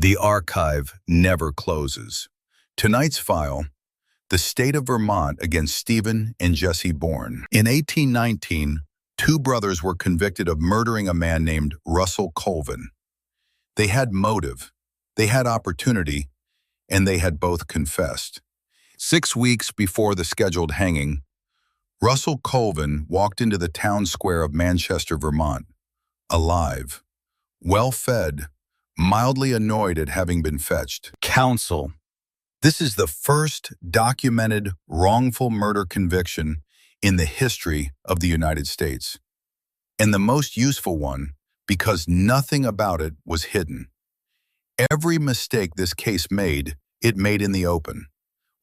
The archive never closes. Tonight's file, the state of Vermont against Stephen and Jesse Boorn. In 1819, two brothers were convicted of murdering a man named Russell Colvin. They had motive, they had opportunity, and they had both confessed. 6 weeks before the scheduled hanging, Russell Colvin walked into the town square of Manchester, Vermont, alive, well-fed, mildly annoyed at having been fetched. Counsel. This is the first documented wrongful murder conviction in the history of the United States, and the most useful one because nothing about it was hidden. Every mistake this case made, it made in the open.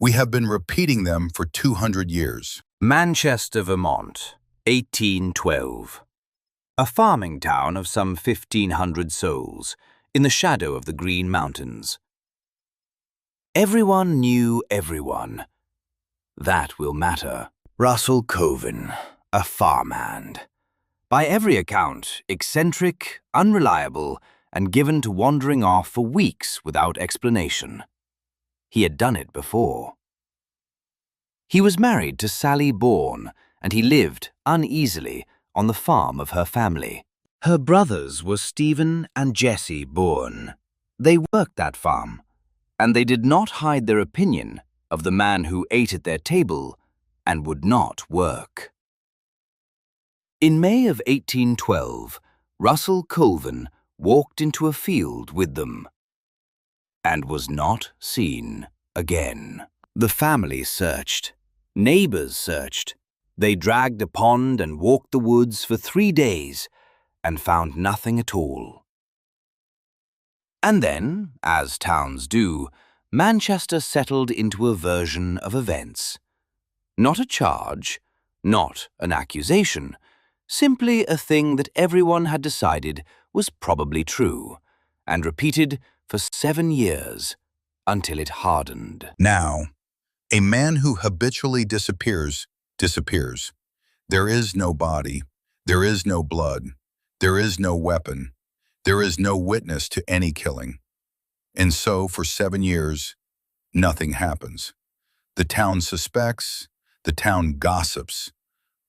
We have been repeating them for 200 years. Manchester, Vermont, 1812. A farming town of some 1,500 souls, in the shadow of the Green Mountains. Everyone knew everyone. That will matter. Russell Colvin, a farmhand. By every account, eccentric, unreliable, and given to wandering off for weeks without explanation. He had done it before. He was married to Sally Boorn, and he lived, uneasily, on the farm of her family. Her brothers were Stephen and Jesse Boorn. They worked that farm, and they did not hide their opinion of the man who ate at their table and would not work. In May of 1812, Russell Colvin walked into a field with them and was not seen again. The family searched. Neighbors searched. They dragged a pond and walked the woods for 3 days and found nothing at all. And then, as towns do, Manchester settled into a version of events. Not a charge, not an accusation, simply a thing that everyone had decided was probably true, and repeated for 7 years until it hardened. Now, a man who habitually disappears. There is no body, there is no blood, there is no weapon, there is no witness to any killing. And so, for 7 years, nothing happens. The town suspects, the town gossips,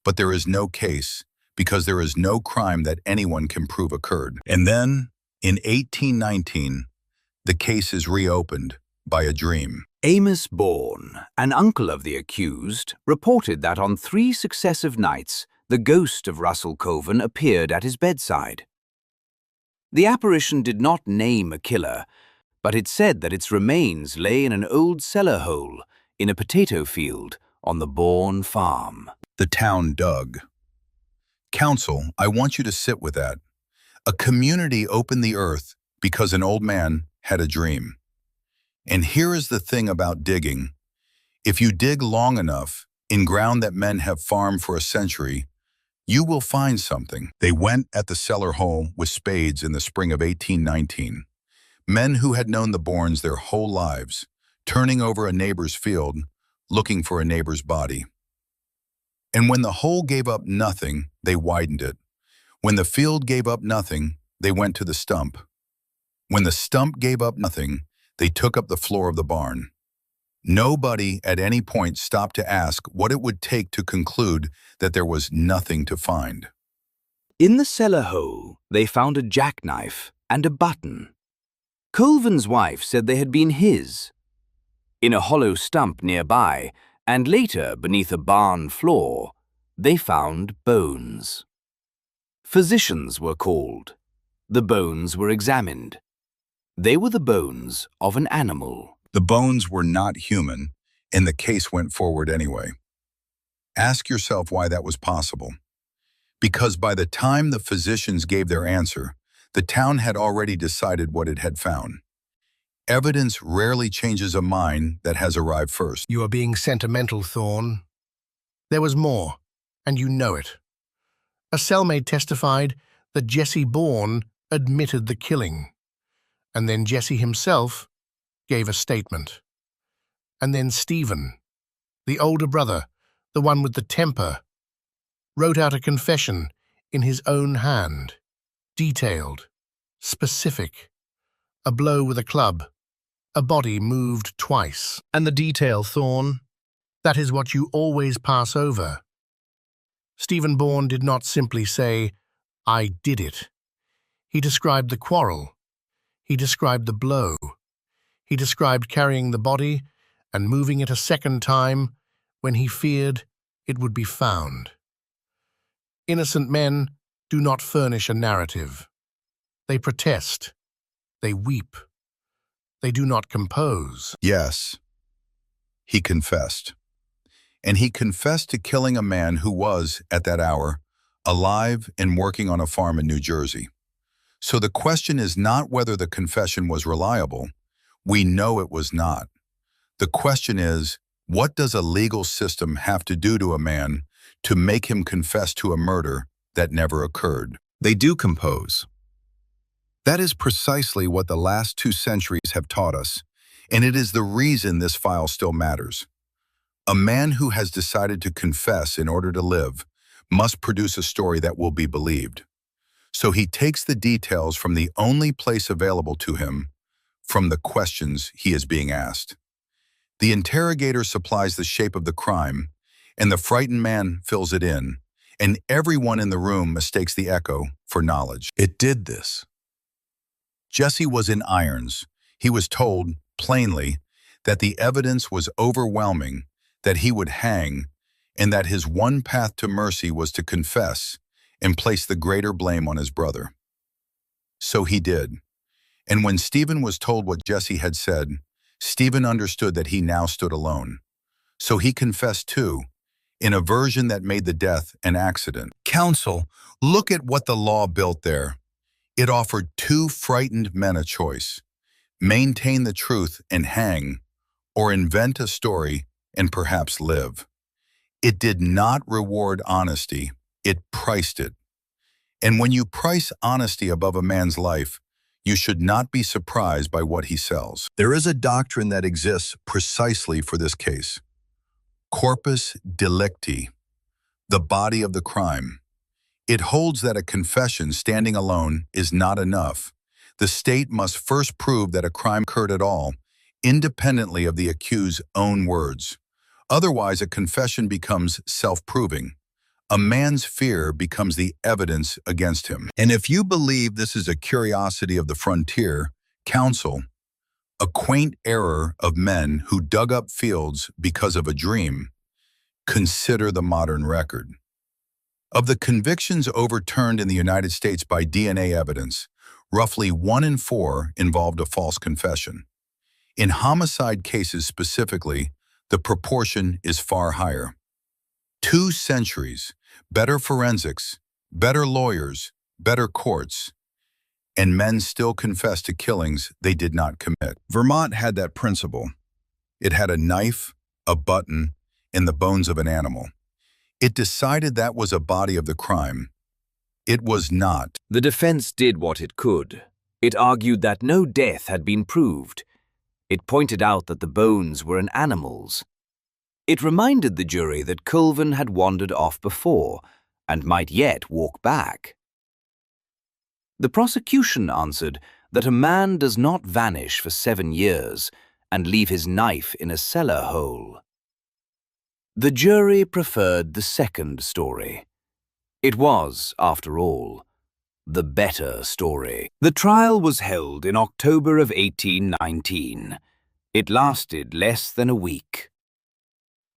but there is no case because there is no crime that anyone can prove occurred. And then, in 1819, the case is reopened by a dream. Amos Boorn, an uncle of the accused, reported that on 3 successive nights, the ghost of Russell Colvin appeared at his bedside. The apparition did not name a killer, but it said that its remains lay in an old cellar hole in a potato field on the Boorn farm. The town dug. Counsel, I want you to sit with that. A community opened the earth because an old man had a dream. And here is the thing about digging. If you dig long enough, in ground that men have farmed for a century, you will find something. They went at the cellar hole with spades in the spring of 1819. Men who had known the Boorns their whole lives, turning over a neighbor's field, looking for a neighbor's body. And when the hole gave up nothing, they widened it. When the field gave up nothing, they went to the stump. When the stump gave up nothing, they took up the floor of the barn. Nobody at any point stopped to ask what it would take to conclude that there was nothing to find. In the cellar hole, they found a jackknife and a button. Colvin's wife said they had been his. In a hollow stump nearby, and later beneath a barn floor, they found bones. Physicians were called. The bones were examined. They were the bones of an animal. The bones were not human, and the case went forward anyway. Ask yourself why that was possible. Because by the time the physicians gave their answer, the town had already decided what it had found. Evidence rarely changes a mind that has arrived first. You are being sentimental, Thorne. There was more, and you know it. A cellmate testified that Jesse Boorn admitted the killing. And then Jesse himself gave a statement. And then Stephen, the older brother, the one with the temper, wrote out a confession in his own hand, detailed, specific, A blow with a club. A body moved twice. And the detail, Thorne. That is what you always pass over. Stephen Boorn did not simply say, "I did it." He described the quarrel. He described the blow. He described carrying the body and moving it a second time when he feared it would be found. Innocent men do not furnish a narrative. They protest. They weep. They do not compose. Yes, he confessed. And he confessed to killing a man who was, at that hour, alive and working on a farm in New Jersey. So the question is not whether the confession was reliable. We know it was not. The question is, what does a legal system have to do to a man to make him confess to a murder that never occurred? They do compose. That is precisely what the last 2 centuries have taught us, and it is the reason this file still matters. A man who has decided to confess in order to live must produce a story that will be believed. So he takes the details from the only place available to him, from the questions he is being asked. The interrogator supplies the shape of the crime, and the frightened man fills it in, and everyone in the room mistakes the echo for knowledge. It did this. Jesse was in irons. He was told, plainly, that the evidence was overwhelming, that he would hang, and that his one path to mercy was to confess and place the greater blame on his brother. So he did. And when Stephen was told what Jesse had said, Stephen understood that he now stood alone. So he confessed too, in a version that made the death an accident. Counsel, look at what the law built there. It offered 2 frightened men a choice: maintain the truth and hang, or invent a story and perhaps live. It did not reward honesty, it priced it. And when you price honesty above a man's life, you should not be surprised by what he sells. There is a doctrine that exists precisely for this case. Corpus Delicti, the body of the crime. It holds that a confession standing alone is not enough. The state must first prove that a crime occurred at all, independently of the accused's own words. Otherwise, a confession becomes self-proving. A man's fear becomes the evidence against him. And if you believe this is a curiosity of the frontier, counsel, a quaint error of men who dug up fields because of a dream, consider the modern record. Of the convictions overturned in the United States by DNA evidence, roughly 1 in 4 involved a false confession. In homicide cases specifically, the proportion is far higher. 2 centuries, better forensics, better lawyers, better courts, and men still confess to killings they did not commit. Vermont had that principle. It had a knife, a button, and the bones of an animal. It decided that was a body of the crime. It was not. The defense did what it could. It argued that no death had been proved. It pointed out that the bones were an animal's. It reminded the jury that Colvin had wandered off before and might yet walk back. The prosecution answered that a man does not vanish for 7 years and leave his knife in a cellar hole. The jury preferred the second story. It was, after all, the better story. The trial was held in October of 1819. It lasted less than a week.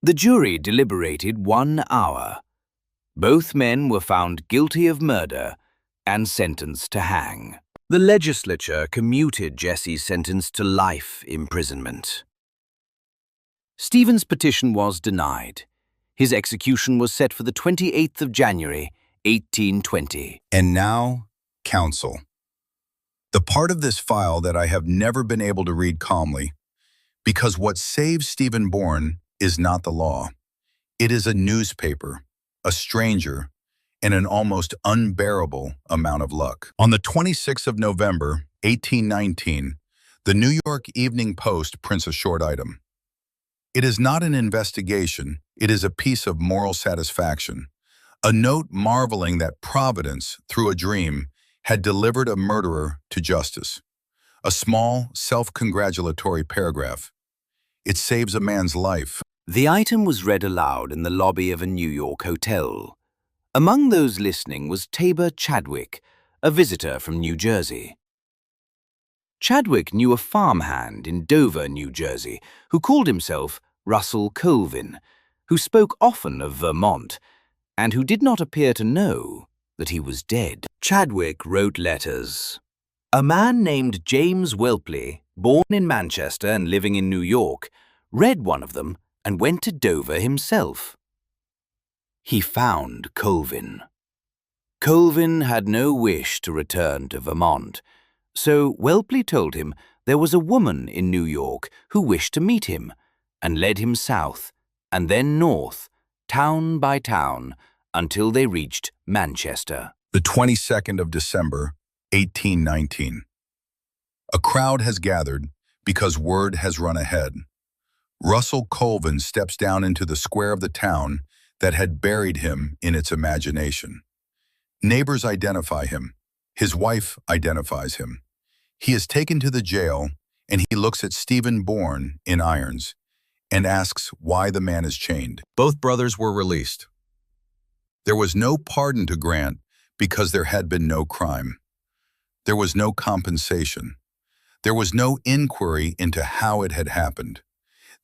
The jury deliberated 1 hour. Both men were found guilty of murder and sentenced to hang. The legislature commuted Jesse's sentence to life imprisonment. Stephen's petition was denied. His execution was set for the 28th of January, 1820. And now, counsel. The part of this file that I have never been able to read calmly, because what saves Stephen Boorn is not the law. It is a newspaper, a stranger, and an almost unbearable amount of luck. On the 26th of November, 1819, the New York Evening Post prints a short item. It is not an investigation, it is a piece of moral satisfaction, a note marveling that Providence, through a dream, had delivered a murderer to justice. A small, self-congratulatory paragraph. It saves a man's life. The item was read aloud in the lobby of a New York hotel. Among those listening was Tabor Chadwick, a visitor from New Jersey. Chadwick knew a farmhand in Dover, New Jersey, who called himself Russell Colvin, who spoke often of Vermont, and who did not appear to know that he was dead. Chadwick wrote letters. A man named James Whelpley, born in Manchester and living in New York, read one of them and went to Dover himself. He found Colvin. Colvin had no wish to return to Vermont, so Whelpley told him there was a woman in New York who wished to meet him, and led him south and then north, town by town, until they reached Manchester. The 22nd of December, 1819. A crowd has gathered because word has run ahead. Russell Colvin steps down into the square of the town that had buried him in its imagination. Neighbors identify him. His wife identifies him. He is taken to the jail, and he looks at Stephen Boorn in irons and asks why the man is chained. Both brothers were released. There was no pardon to grant because there had been no crime. There was no compensation. There was no inquiry into how it had happened.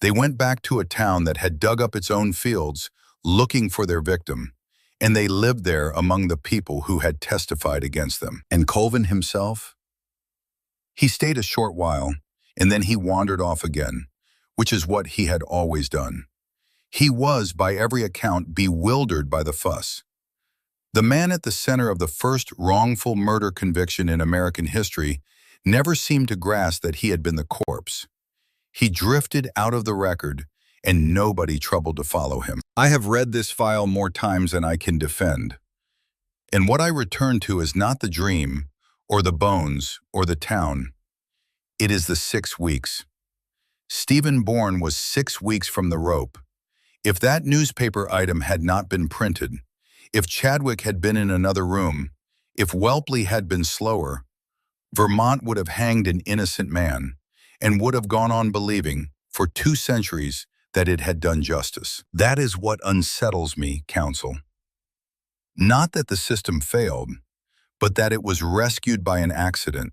They went back to a town that had dug up its own fields, looking for their victim, and they lived there among the people who had testified against them. And Colvin himself? He stayed a short while, and then he wandered off again, which is what he had always done. He was, by every account, bewildered by the fuss. The man at the center of the first wrongful murder conviction in American history never seemed to grasp that he had been the corpse. He drifted out of the record, and nobody troubled to follow him. I have read this file more times than I can defend, and what I return to is not the dream, or the bones, or the town. It is the 6 weeks. Stephen Boorn was 6 weeks from the rope. If that newspaper item had not been printed, if Chadwick had been in another room, if Whelpley had been slower, Vermont would have hanged an innocent man and would have gone on believing, for 2 centuries, that it had done justice. That is what unsettles me, counsel. Not that the system failed, but that it was rescued by an accident,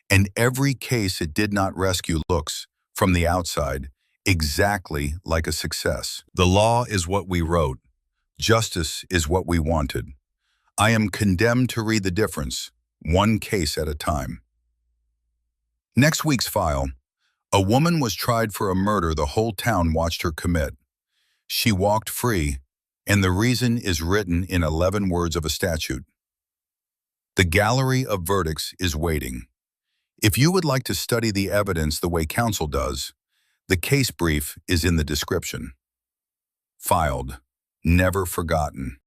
and every case it did not rescue looks, from the outside, exactly like a success. The law is what we wrote. Justice is what we wanted. I am condemned to read the difference, one case at a time. Next week's file. A woman was tried for a murder the whole town watched her commit. She walked free, and the reason is written in 11 words of a statute. The gallery of verdicts is waiting. If you would like to study the evidence the way counsel does, the case brief is in the description. Filed, never forgotten.